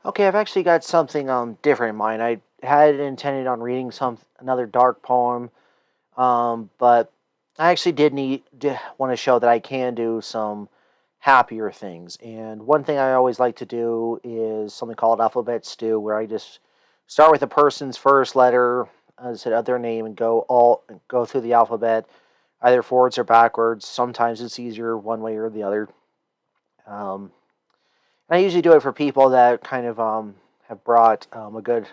Okay, I've actually got something different in mind. I had intended on reading another dark poem, but I actually did want to show that I can do some happier things. And one thing I always like to do is something called alphabet stew, where I just start with a person's first letter, as I said, of their name, and go through the alphabet, either forwards or backwards. Sometimes it's easier one way or the other. Um, and I usually do it for people that kind of have brought a good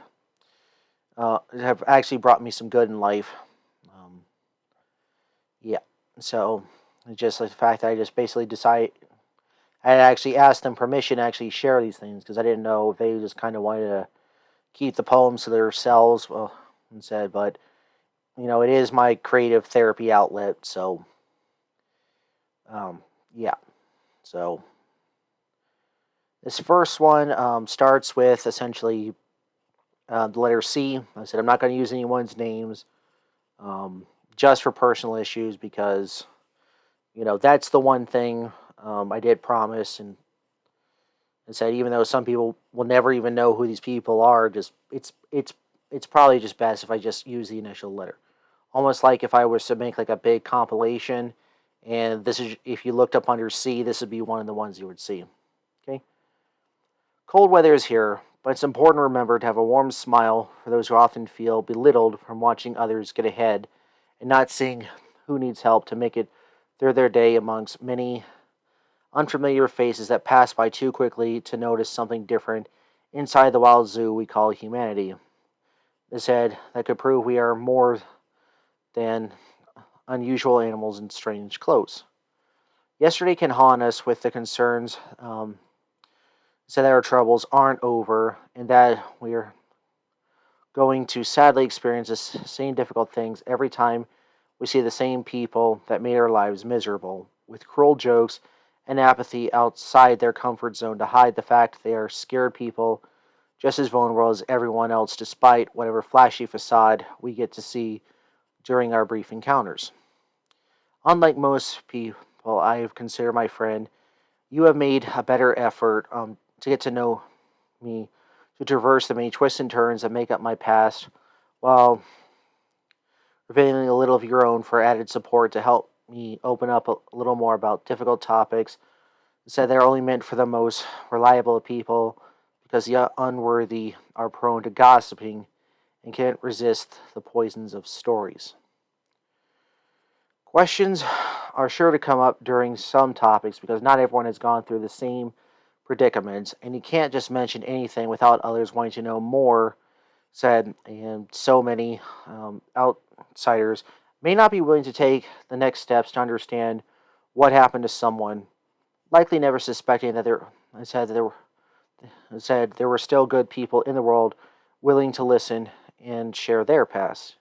have actually brought me some good in life. Um, yeah. So it's just like the fact that I just basically decide I actually asked them permission to actually share these things because I didn't know if they just kind of wanted to keep the poems to themselves. Well, instead, but it is my creative therapy outlet. So um, yeah. So this first one starts with essentially the letter C. I said I'm not going to use anyone's names um, just for personal issues because that's the one thing I did promise and said even though some people will never even know who these people are, just it's probably just best if I just use the initial letter. Almost like if I was to make like a big compilation, and this is if you looked up under C, this would be one of the ones you would see. Okay, cold weather is here, but it's important to remember to have a warm smile for those who often feel belittled from watching others get ahead and not seeing who needs help to make it through their day amongst many unfamiliar faces that pass by too quickly to notice something different inside the wild zoo we call humanity. This head that could prove we are more than unusual animals in strange clothes. Yesterday can haunt us with the concerns, so that our troubles aren't over and that we're going to sadly experience the same difficult things every time we see the same people that made our lives miserable, with cruel jokes and apathy outside their comfort zone to hide the fact they are scared people just as vulnerable as everyone else, despite whatever flashy facade we get to see during our brief encounters. Unlike most people I have considered my friend, you have made a better effort to get to know me, to traverse the many twists and turns that make up my past, while revealing a little of your own for added support to help me open up a little more about difficult topics. Said they're only meant for the most reliable of people because the unworthy are prone to gossiping and can't resist the poisons of stories. Questions are sure to come up during some topics because not everyone has gone through the same predicaments, and you can't just mention anything without others wanting to know more. Said, and so many outsiders may not be willing to take the next steps to understand what happened to someone, likely never suspecting that there. I said that there were. I said there were still good people in the world willing to listen and share their past.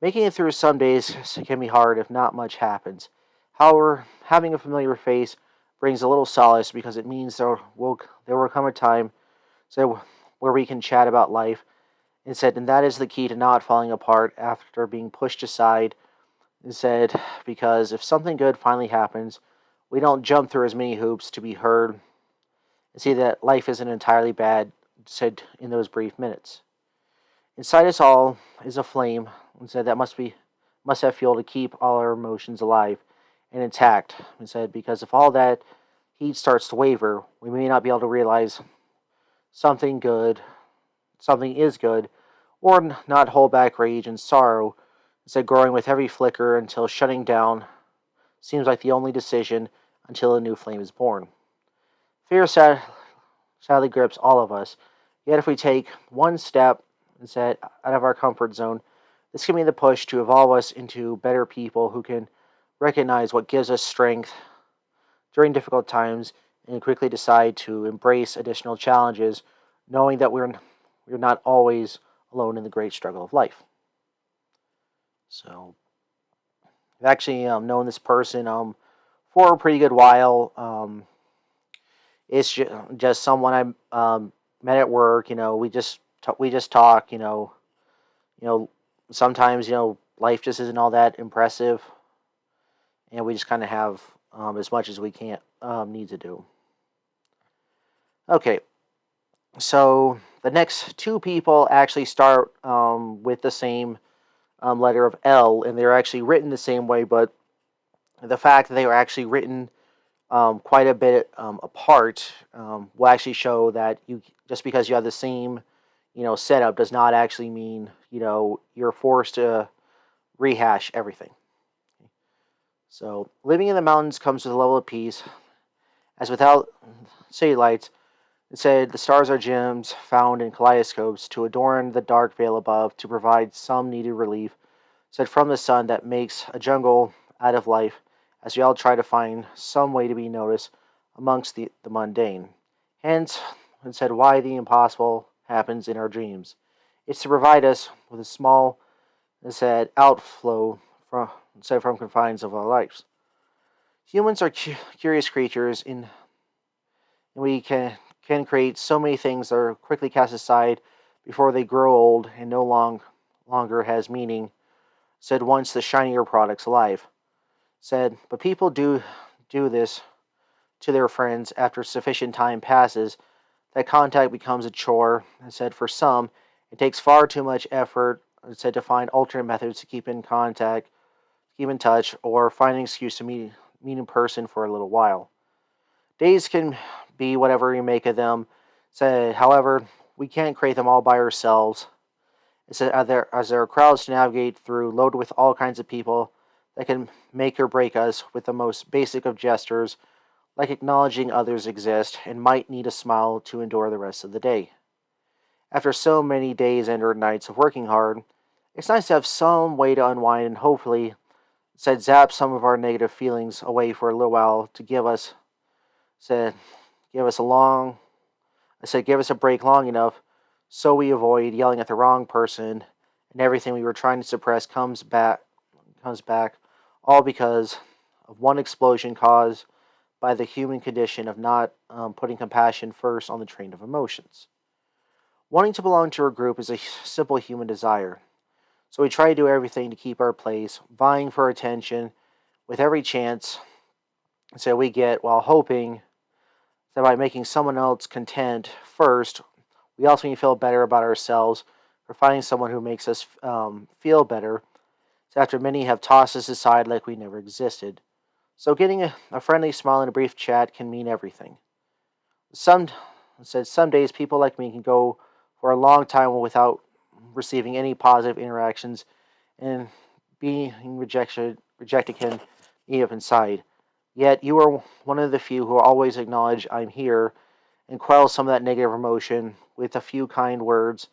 Making it through some days can be hard if not much happens. However, having a familiar face brings a little solace because it means there will come a time so where we can chat about life instead, and that is the key to not falling apart after being pushed aside. Instead, because if something good finally happens, we don't jump through as many hoops to be heard and see that life isn't entirely bad. Said in those brief minutes. Inside us all is a flame, and said that must have fuel to keep all our emotions alive and intact. And said because if all that heat starts to waver, we may not be able to realize something good, something is good, or not hold back rage and sorrow. Instead, growing with every flicker until shutting down seems like the only decision until a new flame is born. Sadly grips all of us. Yet, if we take one step instead out of our comfort zone, this can be the push to evolve us into better people who can recognize what gives us strength during difficult times and quickly decide to embrace additional challenges, knowing that we're not always alone in the great struggle of life. So, I've actually known this person for a pretty good while. It's just someone I met at work. We just talk. You know, sometimes life just isn't all that impressive, and we just kind of have as much as we can't need to do. Okay, So the next two people actually start with the same letter of L, and they're actually written the same way, but the fact that they were actually written quite a bit apart will actually show that you just because you have the same setup does not actually mean you're forced to rehash everything. So living in the mountains comes with a level of peace, as without city lights, it said the stars are gems found in kaleidoscopes to adorn the dark veil above to provide some needed relief, said from the sun that makes a jungle out of life, as we all try to find some way to be noticed amongst the mundane. Hence, it said why the impossible happens in our dreams. It's to provide us with a small, it said, outflow from, said from confines of our lives. Humans are curious creatures, and we can create so many things that are quickly cast aside before they grow old and no longer has meaning, said once the shinier products alive. Said, but people do this to their friends after sufficient time passes that contact becomes a chore, and said for some it takes far too much effort, and said to find alternate methods to keep in contact, keep in touch, or find an excuse to meet in person for a little while. Days can be whatever you make of them. Said, however, we can't create them all by ourselves. It said, as there are crowds to navigate through, loaded with all kinds of people that can make or break us with the most basic of gestures, like acknowledging others exist and might need a smile to endure the rest of the day. After so many days and or nights of working hard, it's nice to have some way to unwind and hopefully, said, zap some of our negative feelings away for a little while to said, give us a long, I said, give us a break long enough so we avoid yelling at the wrong person and everything we were trying to suppress comes back, all because of one explosion caused by the human condition of not putting compassion first on the train of emotions. Wanting to belong to a group is a simple human desire, so we try to do everything to keep our place, vying for attention with every chance so we get while hoping that by making someone else content first, we also need to feel better about ourselves for finding someone who makes us feel better. So after many have tossed us aside like we never existed. So getting a friendly smile and a brief chat can mean everything. Some said some days people like me can go for a long time without receiving any positive interactions, and being rejected can eat up inside. Yet you are one of the few who always acknowledge I'm here and quell some of that negative emotion with a few kind words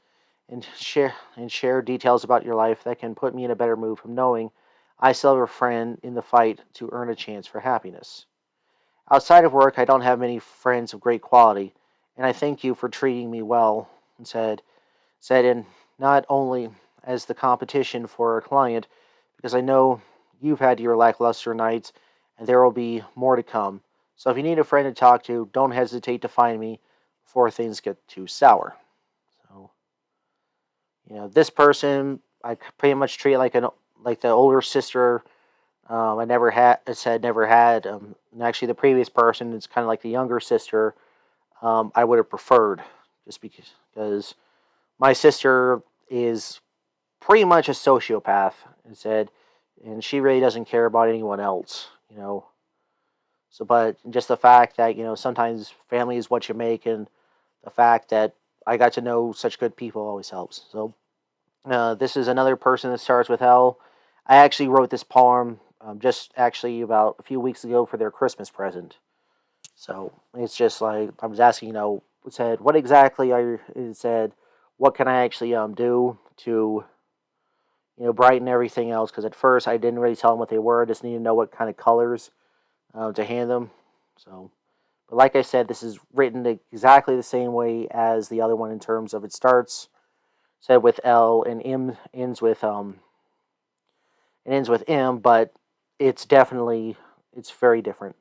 and share details about your life that can put me in a better mood from knowing I still have a friend in the fight to earn a chance for happiness. Outside of work, I don't have many friends of great quality, and I thank you for treating me well, and said in not only as the competition for a client, because I know you've had your lackluster nights, and there will be more to come. So if you need a friend to talk to, don't hesitate to find me before things get too sour. So this person I pretty much treat like the older sister. I never had. It said never had. And actually, the previous person is kind of like the younger sister. I would have preferred just because my sister is pretty much a sociopath. It said, and she really doesn't care about anyone else. So, but just the fact that sometimes family is what you make, and the fact that I got to know such good people always helps. So, this is another person that starts with L. I actually wrote this poem just actually about a few weeks ago for their Christmas present. So it's just like I was asking, it said, what exactly are you, it said, what can I actually do to brighten everything else? Because at first I didn't really tell them what they were. I just need to know what kind of colors to hand them. So, but like I said, this is written exactly the same way as the other one in terms of it starts said with L and M ends with M, but it's very different.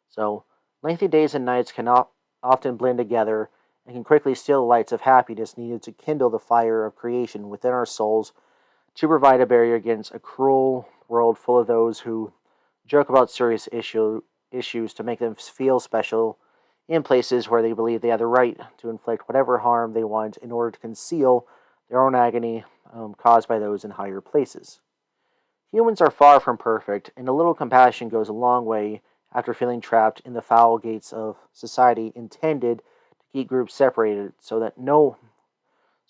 So lengthy days and nights can often blend together and can quickly steal the lights of happiness needed to kindle the fire of creation within our souls to provide a barrier against a cruel world full of those who joke about serious issues to make them feel special in places where they believe they have the right to inflict whatever harm they want in order to conceal their own agony caused by those in higher places. Humans are far from perfect, and a little compassion goes a long way after feeling trapped in the foul gates of society intended to keep groups separated so that no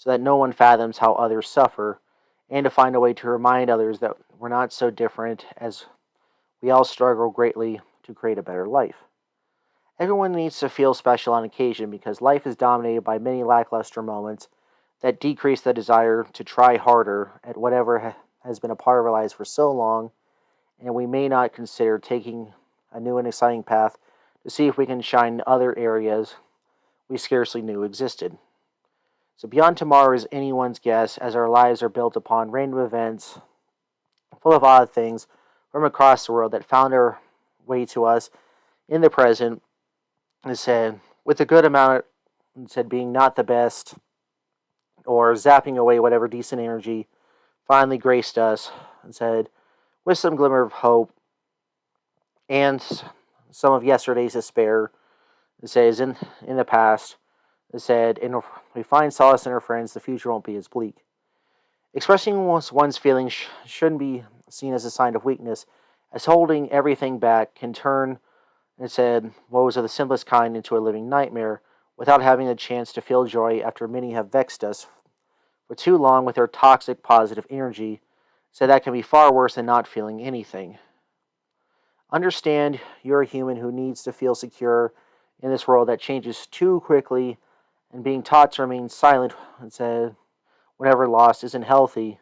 one fathoms how others suffer, and to find a way to remind others that we're not so different as we all struggle greatly to create a better life. Everyone needs to feel special on occasion because life is dominated by many lackluster moments that decrease the desire to try harder at whatever has been a part of our lives for so long, and we may not consider taking a new and exciting path to see if we can shine in other areas we scarcely knew existed. So, beyond tomorrow is anyone's guess, as our lives are built upon random events full of odd things from across the world that found their way to us in the present. And said, with a good amount, and said, being not the best or zapping away whatever decent energy finally graced us, and said, with some glimmer of hope and some of yesterday's despair, and says, in the past, and said, and if we find solace in our friends, the future won't be as bleak. Expressing one's feelings shouldn't be seen as a sign of weakness, as holding everything back can turn, and said, woes of the simplest kind into a living nightmare, without having a chance to feel joy after many have vexed us for too long with their toxic positive energy, so that can be far worse than not feeling anything. Understand you're a human who needs to feel secure in this world that changes too quickly, and being taught to remain silent and said whenever lost isn't healthy,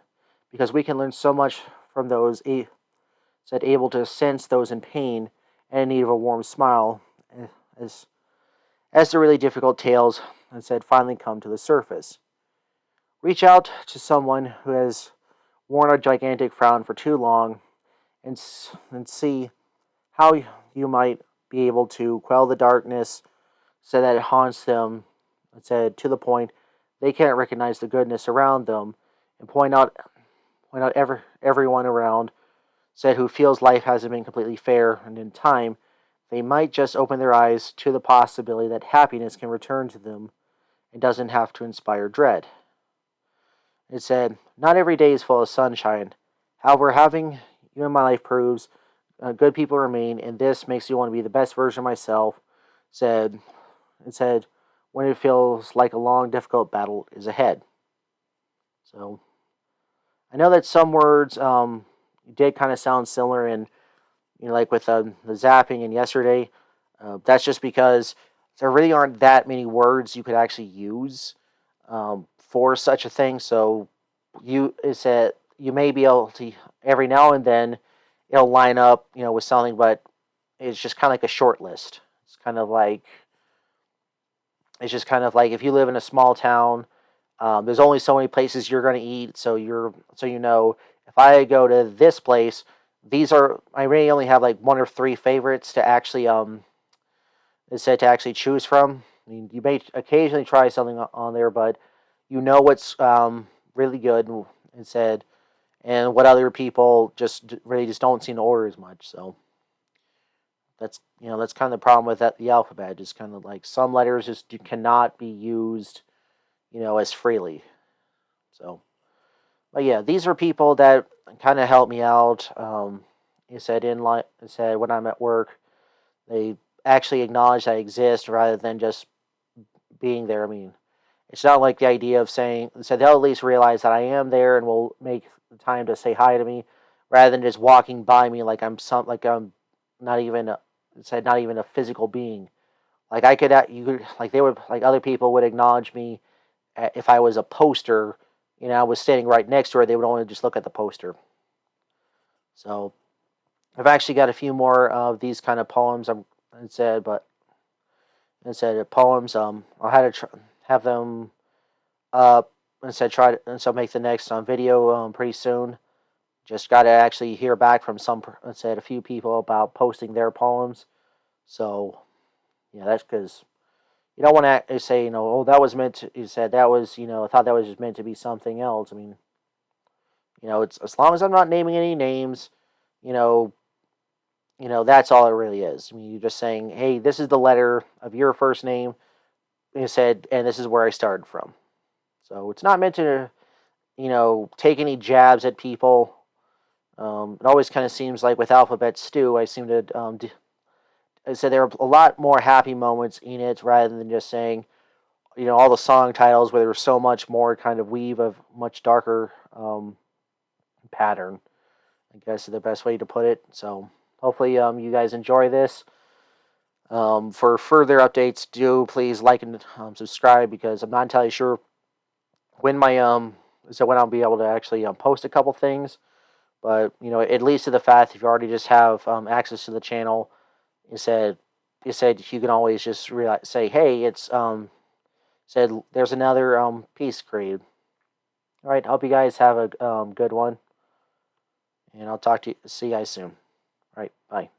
because we can learn so much from those said able to sense those in pain and in need of a warm smile, as as the really difficult tales and said finally come to the surface. Reach out to someone who has worn a gigantic frown for too long, and see how you might be able to quell the darkness so that it haunts them, and said to the point they can't recognize the goodness around them, and point out everyone around said who feels life hasn't been completely fair, and in time they might just open their eyes to the possibility that happiness can return to them and doesn't have to inspire dread. It said, not every day is full of sunshine. However, having you in my life proves good people remain, and this makes me want to be the best version of myself. Said, it said, when it feels like a long, difficult battle is ahead. So, I know that some words did kind of sound similar in, like with the zapping and yesterday. That's just because there really aren't that many words you could actually use for such a thing. So you may be able to every now and then it'll line up, with something, but it's just kind of like a short list. It's just kind of like if you live in a small town, there's only so many places you're going to eat, so if I go to this place, I really only have like one or three favorites to actually choose from. I mean, you may occasionally try something on there, but you know what's really good, and said, and what other people just really just don't seem to order as much. So that's kind of the problem with the alphabet. Just kind of like some letters just cannot be used, as freely. So, but yeah, these are people that kind of help me out. It said when I'm at work, they actually acknowledge I exist rather than just being there. I mean, it's not like the idea of saying, so they'll at least realize that I am there and will make the time to say hi to me, rather than just walking by me like I'm not even not even a physical being. Like they would, like other people would acknowledge me if I was a poster. I was standing right next to her. They would only just look at the poster. So I've actually got a few more of these kind of poems. Instead of poems, I'll have them up and so make the next video pretty soon. Just got to actually hear back from a few people about posting their poems. So yeah, that's because you don't want to say, oh, that was meant to. You said that was, I thought that was just meant to be something else. I mean, it's as long as I'm not naming any names, you know, that's all it really is. I mean, you're just saying, hey, this is the letter of your first name. And you said, and this is where I started from. So it's not meant to, take any jabs at people. It always kind of seems like with Alphabet Stew, I said there are a lot more happy moments in it rather than just saying, all the song titles where there was so much more kind of weave of much darker pattern. I guess is the best way to put it. So hopefully you guys enjoy this. For further updates, do please like and subscribe because I'm not entirely sure when when I'll be able to actually post a couple things. But at least to the fact if you already just have access to the channel, you said you can always just say, hey, it's said there's another piece created. All right, hope you guys have a good one, and I'll see you guys soon. All right, bye.